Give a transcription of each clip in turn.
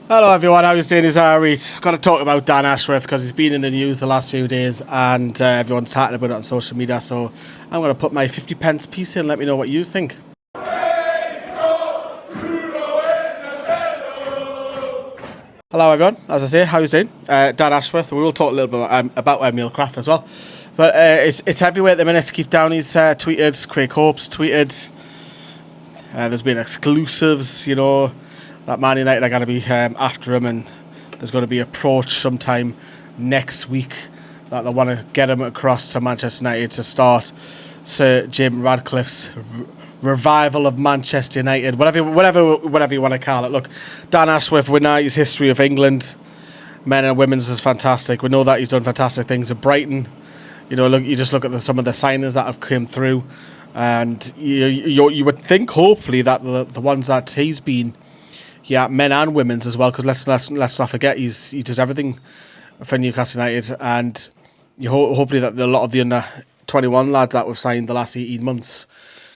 Hello everyone, how are you doing? It's Reed. Got to talk about Dan Ashworth because he's been in the news the last few days and everyone's talking about it on social media, so I'm going to put my 50 pence piece in. Let me know what you think. Hello everyone, as I say, how are you doing? Dan Ashworth. We will talk a little bit about Emil Krath as well, but it's everywhere at the minute. Keith Downey's tweeted, Craig Hope's tweeted, there's been exclusives, that Man United are going to be after him, and there's going to be approach sometime next week that they want to get him across to Manchester United to start Sir Jim Ratcliffe's revival of Manchester United, whatever you want to call it. Look, Dan Ashworth, we know his history of England, men and women's, is fantastic. We know that he's done fantastic things at Brighton. You just look at some of the signings that have come through, and you would think hopefully that the ones that he's been. Yeah, men and women's as well, because let's not forget he does everything for Newcastle United, and hopefully that a lot of the under 21 lads that we've signed the last 18 months,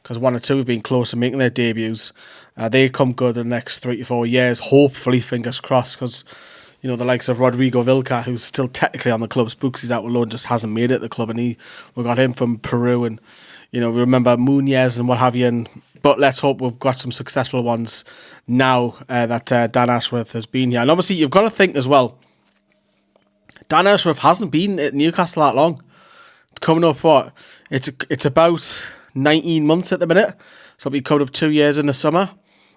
because one or two have been close to making their debuts, they come good in the next 3 to 4 years. Hopefully, fingers crossed, because the likes of Rodrigo Vilca, who's still technically on the club's books, he's out on loan, just hasn't made it at the club, and we got him from Peru, and we remember Munez and what have you. But let's hope we've got some successful ones now that Dan Ashworth has been here. And obviously, you've got to think as well, Dan Ashworth hasn't been at Newcastle that long. Coming up, it's about 19 months at the minute. So it'll be coming up 2 years in the summer.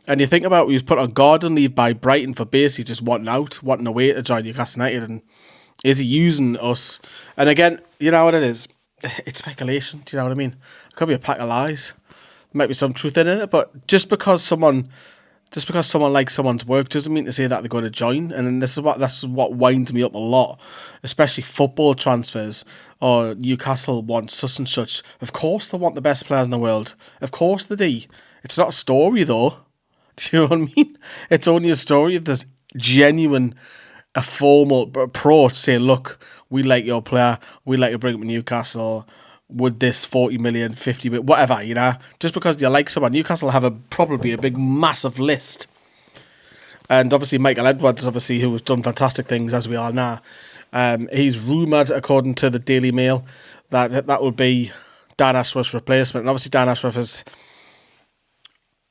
And you think about, he was put on garden leave by Brighton for basically just wanting away to join Newcastle United. And is he using us? And again, you know what it is? It's speculation. Do you know what I mean? It could be a pack of lies. Might be some truth in it, but just because someone likes someone's work doesn't mean to say that they're going to join. And that's what winds me up a lot, especially football transfers. Or Newcastle wants such and such. Of course they want the best players in the world. Of course they do. It's not a story though. Do you know what I mean? It's only a story if there's a formal approach saying, look, we like your player, we'd like to bring him to Newcastle. Would this 40 million, 50 million, whatever, just because you like someone. Newcastle have probably a big, massive list. And obviously Michael Edwards, who has done fantastic things, as we are now. He's rumoured, according to the Daily Mail, that would be Dan Ashworth's replacement. And obviously Dan Ashworth is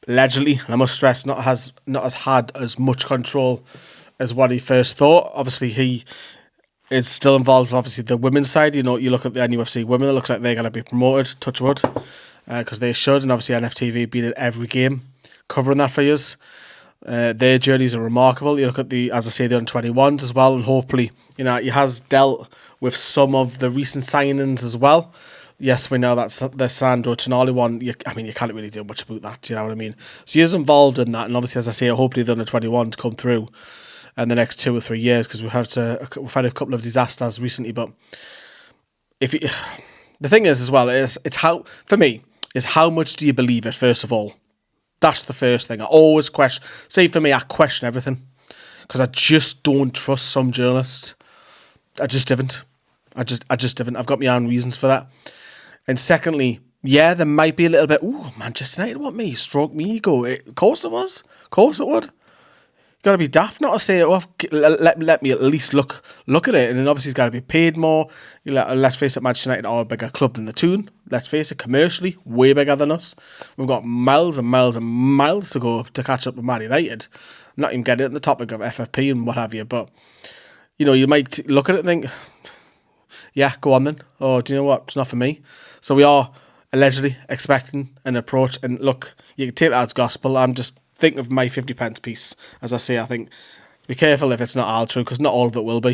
allegedly, and I must stress, not has had as much control as what he first thought. Obviously, he is still involved with obviously the women's side. You look at the NUFC women, it looks like they're going to be promoted, touch wood, because they should. And obviously NFTV been at every game covering that for years. Their journeys are remarkable. You look at the under-21s as well, and hopefully, he has dealt with some of the recent signings as well. Yes, we know that the Sandro Tonali one, you can't really do much about that, do you know what I mean? So he is involved in that, and obviously, as I say, hopefully the under-21s come through in the next 2 or 3 years, because we've had a couple of disasters recently. But the thing is as well, it's how much do you believe it, first of all? That's the first thing. I always question. Say for me, I question everything, because I just don't trust some journalists. I just haven't. I've got my own reasons for that. And secondly, yeah, there might be a little bit, Manchester United want me, stroke me ego. Of course it was. Of course it would. Got to be daft not to say, let me at least look at it. And then obviously he's got to be paid more. Let's face it, Manchester United are a bigger club than the Toon. Let's face it, commercially, way bigger than us. We've got miles and miles and miles to go to catch up with Man United. I'm not even getting into the topic of FFP and what have you, but you might look at it and think, yeah, go on then. Or do you know what? It's not for me. So we are allegedly expecting an approach. And look, you can take that as gospel. I'm just think of my 50 pence piece. As I say, I think be careful if it's not all true, because not all of it will be.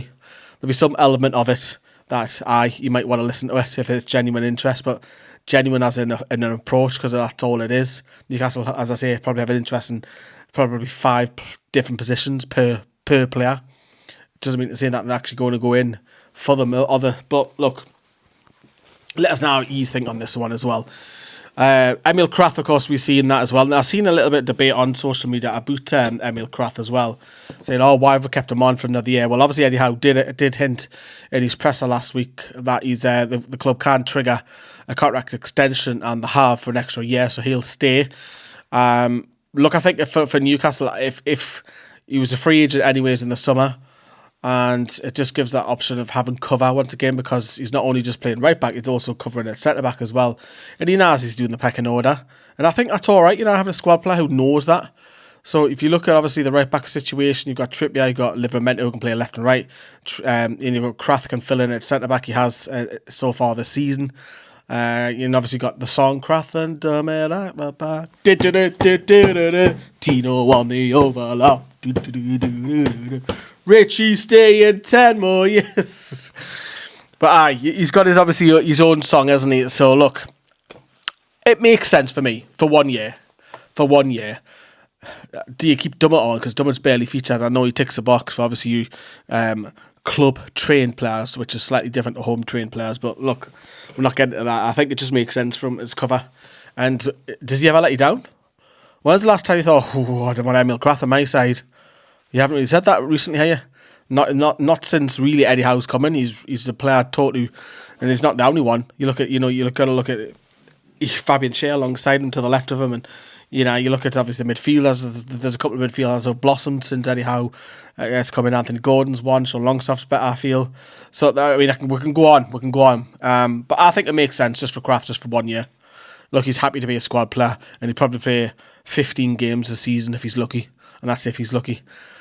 There'll be some element of it that you might want to listen to it if it's genuine interest, but genuine as in an approach, because that's all it is. Newcastle, as I say, probably have an interest in probably 5 different positions per player. It doesn't mean to say that they're actually going to go in for them other. But look, let us know how you think on this one as well. Emil Krath, of course, we've seen that as well. Now, I've seen a little bit of debate on social media about Emil Krath as well, saying, why have we kept him on for another year? Well, obviously, Eddie Howe did hint in his presser last week that he's the club can trigger a contract extension and the halve for an extra year, so he'll stay. Look, I think for Newcastle, if he was a free agent anyways in the summer. And it just gives that option of having cover once again, because he's not only just playing right back, he's also covering at centre back as well. And he knows he's doing the pecking order. And I think that's all right, having a squad player who knows that. So if you look at obviously the right back situation, you've got Trippier, you've got Livramento who can play left and right. And you've got Krath can fill in at centre back. He has so far this season. You obviously got the song Krath and Dummett at the back. Tino on the overlap. Richie staying 10 more years. But he's got obviously his own song, hasn't he? So look, it makes sense for me for 1 year. For 1 year. Do you keep Dummett on? Because Dummett's barely featured. I know he ticks the box for obviously you club trained players, which is slightly different to home trained players. But look, we're not getting to that. I think it just makes sense from his cover. And does he ever let you down? When's the last time you thought, I don't want Emil Krath on my side? You haven't really said that recently, have you? Not since really Eddie Howe's come in. He's the player totally, and he's not the only one. You look at gotta look at Fabian Schär alongside him to the left of him, and you look at obviously the midfielders. There's a couple of midfielders who've blossomed since Eddie Howe. It's coming. Anthony Gordon's one, so Longstaff's better, I feel. So we can go on. But I think it makes sense just for Krath, just for 1 year. Look, he's happy to be a squad player, and he'd probably play 15 games a season if he's lucky, and that's if he's lucky.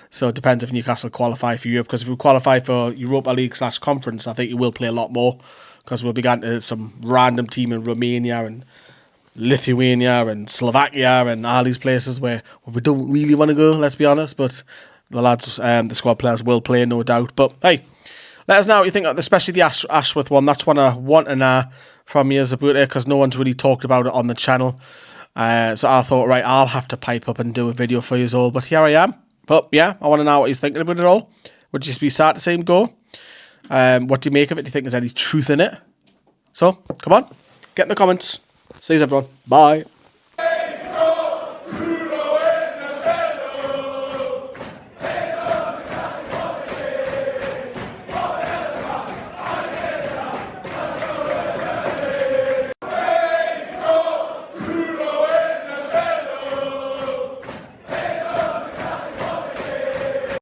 So it depends if Newcastle qualify for Europe, because if we qualify for Europa League / Conference, I think he will play a lot more, because we'll be going to some random team in Romania and Lithuania and Slovakia and all these places where we don't really want to go, let's be honest, but the lads, the squad players will play, no doubt. But hey, let us know what you think, especially the Ashworth one. That's one I want to know from you about it, because no one's really talked about it on the channel. So I thought, right, I'll have to pipe up and do a video for you all, but here I am. But yeah, I want to know what he's thinking about it all. Would you just be sad to see him go? What do you make of it? Do you think there's any truth in it? So, come on, get in the comments. See you everyone. Bye.